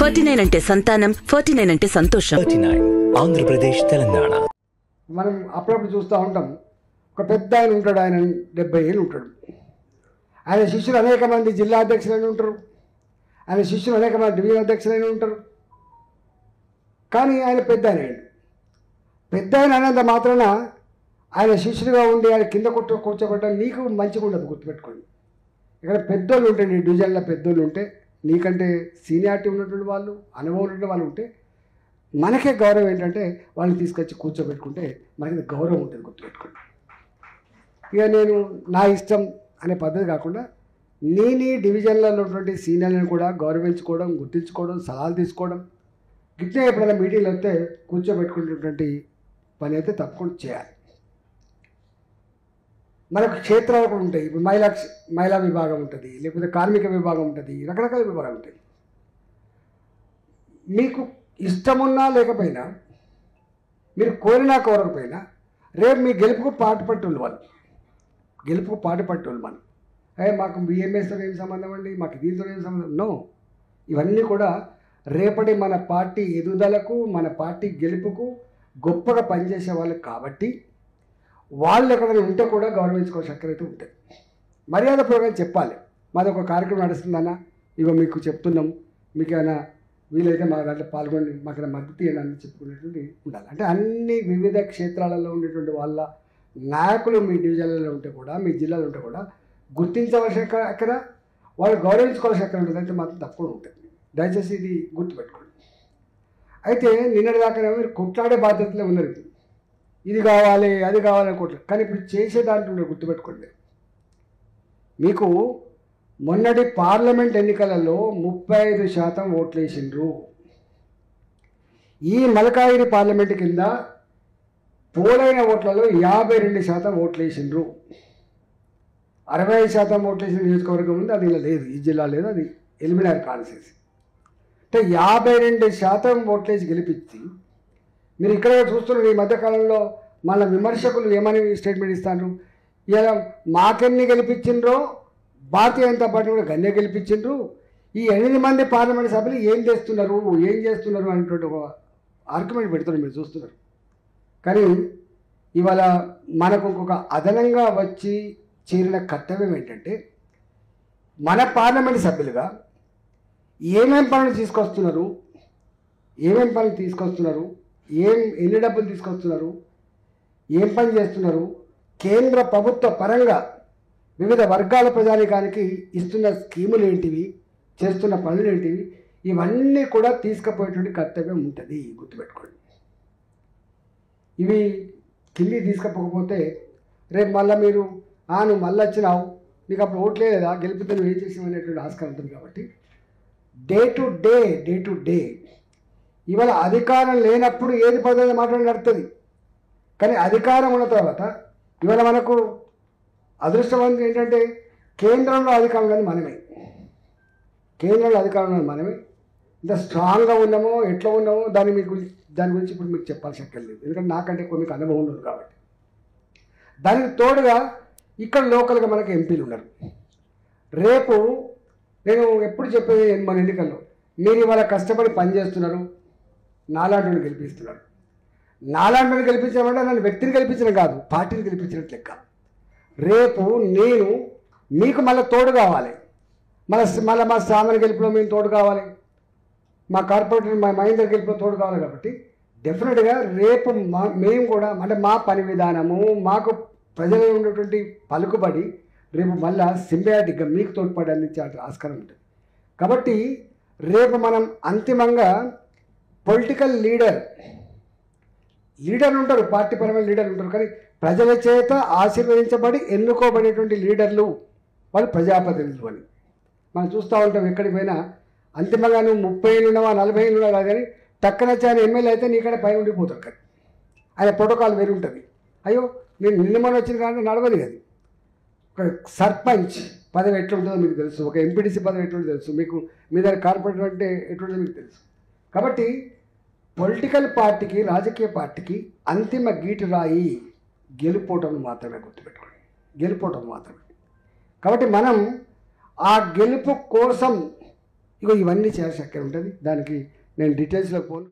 49 అంటే సంతానం, 49 అంటే సంతోషం. 39 ఆంధ్రప్రదేశ్, తెలంగాణ. మనం అప్పుడప్పుడు చూస్తూ ఉంటాం. ఒక పెద్ద ఆయన ఉంటాడు, ఆయన 70 ఏళ్ళు ఉంటాడు. ఆయన శిష్యులు అనేక మంది జిల్లా అధ్యక్షులైన ఉంటారు, ఆయన శిష్యులు అనేక మంది డివిజన్ అధ్యక్షులైన ఉంటారు. కానీ ఆయన పెద్ద ఆయన అనేంత మాత్రాన ఆయన శిష్యులుగా ఉండి ఆయన కింద కూర్చోబెట్టడం నీకు మంచిగా ఉండదు. గుర్తుపెట్టుకోండి, ఇక్కడ పెద్దోళ్ళు ఉంటే, నీ డివిజన్లో పెద్దోళ్ళు ఉంటే, నీకంటే సీనియారిటీ ఉన్నటువంటి వాళ్ళు, అనుభవం ఉన్నటువంటి వాళ్ళు ఉంటే మనకే గౌరవం ఏంటంటే వాళ్ళని తీసుకొచ్చి కూర్చోబెట్టుకుంటే మనకి గౌరవం ఉంటుంది. గుర్తుపెట్టుకోండి. ఇక నేను నా ఇష్టం అనే పద్ధతి కాకుండా నీ డివిజన్లలో ఉన్నటువంటి సీనియర్లను కూడా గౌరవించుకోవడం, గుర్తించుకోవడం, సలహాలు తీసుకోవడం, గిట్లే ఎప్పుడైనా మీటింగ్లు వస్తే కూర్చోబెట్టుకునేటువంటి పని అయితే తప్పకుండా చేయాలి. మనకు క్షేత్రాలు కూడా ఉంటాయి. ఇప్పుడు మహిళా విభాగం ఉంటుంది, లేకపోతే కార్మిక విభాగం ఉంటుంది, రకరకాల విభాగాలు ఉంటాయి. మీకు ఇష్టమున్నా లేకపోయినా, మీరు కోరినా కోరకపోయినా, రేపు మీ గెలుపుకు పాటుపట్టేవాళ్ళు వాళ్ళు, మనం మాకు బిఎంఎస్తో ఏం సంబంధం అండి, మాకు దీంతో ఏం సంబంధం? నో, ఇవన్నీ కూడా రేపటి మన పార్టీ ఎదుగుదలకు, మన పార్టీ గెలుపుకు గొప్పగా పనిచేసే వాళ్ళు కాబట్టి వాళ్ళు ఎక్కడైనా ఉంటే కూడా గౌరవించుకోవాల్సిన చక్కర అయితే ఉంటుంది. మర్యాద పూర్వకంగా చెప్పాలి. మాది ఒక కార్యక్రమం నడుస్తుందన్నా, ఇగో మీకు చెప్తున్నాం, మీకు ఏమైనా వీలైతే మా దాంట్లో పాల్గొని మాకు మద్దతు ఇవ్వడానికి చెప్పుకునేటువంటి ఉండాలి. అంటే అన్ని వివిధ క్షేత్రాలలో ఉండేటువంటి వాళ్ళ నాయకులు మీ డివిజన్లలో ఉంటే కూడా, మీ జిల్లాలో ఉంటే కూడా గుర్తించవలసిన ఎక్కడ, వాళ్ళు గౌరవించుకోవాల్సిన ఎక్కడ ఉంటుంది అంటే మాత్రం తప్పకుండా ఉంటుంది. దయచేసి ఇది గుర్తుపెట్టుకోండి. అయితే నిన్నటిదాకా మీరు కొట్లాడే బాధ్యతలే ఉన్నారు. ఇది కావాలి, అది కావాలని కొట్లాడు, కానీ ఇప్పుడు చేసే దాంట్లో గుర్తుపెట్టుకోండి. మీకు మొన్నటి పార్లమెంట్ ఎన్నికలలో 35% ఓట్లు వేసిండ్రు. ఈ మలకాగిరి పార్లమెంట్ కింద పోలైన ఓట్లలో 52% ఓట్లు వేసిండ్రు. 65% ఓట్లు వేసిన నియోజకవర్గం ఉంది, అది ఇలా లేదు, ఈ జిల్లా లేదు, అది ఎలిమినార్ కాన్స్టిట్యూన్సీ. అంటే 52% ఓట్లు వేసి గెలిపించి మీరు ఇక్కడ చూస్తున్నారు. ఈ మధ్యకాలంలో మన విమర్శకులు ఏమని స్టేట్మెంట్ ఇస్తారు, ఇలా మాకెన్ని గెలిపించిండ్రో భారతీయ జనతా పార్టీ కూడా గన్నే గెలిపించిండ్రు, ఈ 8 మంది పార్లమెంట్ సభ్యులు ఏం చేస్తున్నారు అనేటువంటి ఒక ఆర్గ్యుమెంట్ పెడుతున్నారు, మీరు చూస్తున్నారు. కానీ ఇవాళ మనకు ఇంకొక అదనంగా వచ్చి చేరిన కర్తవ్యం ఏంటంటే, మన పార్లమెంట్ సభ్యులుగా ఏమేం పనులు తీసుకొస్తున్నారు, ఎన్ని డబ్బులు తీసుకొస్తున్నారు, ఏం పని చేస్తున్నారు, కేంద్ర ప్రభుత్వ పరంగా వివిధ వర్గాల ప్రజానికానికి ఇస్తున్న స్కీములు ఏంటివి, చేస్తున్న పనులు ఏంటివి, ఇవన్నీ కూడా తీసుకుపోయేటువంటి కర్తవ్యం ఉంటుంది. గుర్తుపెట్టుకోండి. ఇవి కింది తీసుకపోకపోతే రేపు మళ్ళీ మీరు నువ్వు మళ్ళీ వచ్చినావు, నీకు అప్పుడు ఓట్లే లేదా, గెలిపితే నువ్వు ఏం చేసావు అనేటువంటి ఆస్కారం ఉంటుంది. కాబట్టి డే టు డే ఇవాళ అధికారం లేనప్పుడు ఏది పద్ధతి మాట్లాడి నడుతుంది. కానీ అధికారం ఉన్న తర్వాత ఇవాళ మనకు అదృష్టవంతం ఏంటంటే కేంద్రంలో అధికారం ఉన్నది మనమే. ఇంత స్ట్రాంగ్గా ఉన్నామో, ఎట్లా ఉన్నామో దాని గురించి ఇప్పుడు మీకు చెప్పాల్సి అక్కర్లేదు, ఎందుకంటే నాకంటే మీకు అనుభవం ఉండదు కాబట్టి. దానికి తోడుగా ఇక్కడ లోకల్గా మనకు ఎంపీలు ఉన్నారు. రేపు నేను ఎప్పుడు చెప్పేది మన ఎన్నికల్లో, మీరు ఇవాళ కష్టపడి పనిచేస్తున్నారు, నాలాంటిని గెలిపిస్తున్నారు. నాలాంటిని గెలిపించమంటే నన్ను వ్యక్తిని గెలిపించడం కాదు, పార్టీని గెలిపించినట్లు లెక్క. రేపు నేను మీకు మళ్ళీ తోడు కావాలి, మళ్ళీ మా సామాన్య గెలుపులో మేము తోడు కావాలి, మా కార్పొరేటర్ మా మహేందర్ గెలుపులో తోడు కావాలి. కాబట్టి డెఫినెట్గా రేపు మేము కూడా అంటే మా పని విధానము, మాకు ప్రజలు ఉన్నటువంటి పలుకుబడి రేపు మళ్ళా సింబయాటిక్గా మీకు తోడ్పడి అందించే ఆస్కారం ఉంటుంది. కాబట్టి రేపు మనం అంతిమంగా పొలిటికల్ లీడర్లు ఉంటారు, పార్టీపరమైన లీడర్లు ఉంటారు, కానీ ప్రజల చేత ఆశీర్వదించబడి ఎన్నుకోబడేటువంటి లీడర్లు వాళ్ళు ప్రజాప్రతినిధులు అని మనం చూస్తూ ఉంటాం. ఎక్కడికి పోయినా అంతిమంగా నువ్వు 30 ఏళ్ళు ఉన్నావా 40 ఏళ్ళు ఉన్నావా కానీ టక్కన వచ్చి ఎమ్మెల్యే అయితే నీకడే పై ఉండిపోతారు. కానీ ఆయన ప్రోటోకాల్ వేరు ఉంటుంది. అయ్యో నేను నిన్నమని వచ్చింది కానీ నడవదు. అది ఒక సర్పంచ్ పదవి ఎట్లుంటుందో మీకు తెలుసు, ఒక ఎంపీటీసీ పదవి ఎట్లుంటుందో తెలుసు, మీకు మీ దగ్గర కార్పొరేటర్ అంటే ఎట్లుంటుందో మీకు తెలుసు. కాబట్టి పొలిటికల్ పార్టీకి, రాజకీయ పార్టీకి అంతిమ గీటు రాయి గెలుపోవటం మాత్రమే. గుర్తుపెట్టుకోండి, గెలుపోవటం మాత్రమే. కాబట్టి మనం ఆ గెలుపు కోసం ఇగో ఇవన్నీ చేయాల్సి అక్కడ ఉంటుంది. దానికి నేను డీటెయిల్స్లోకి పోను.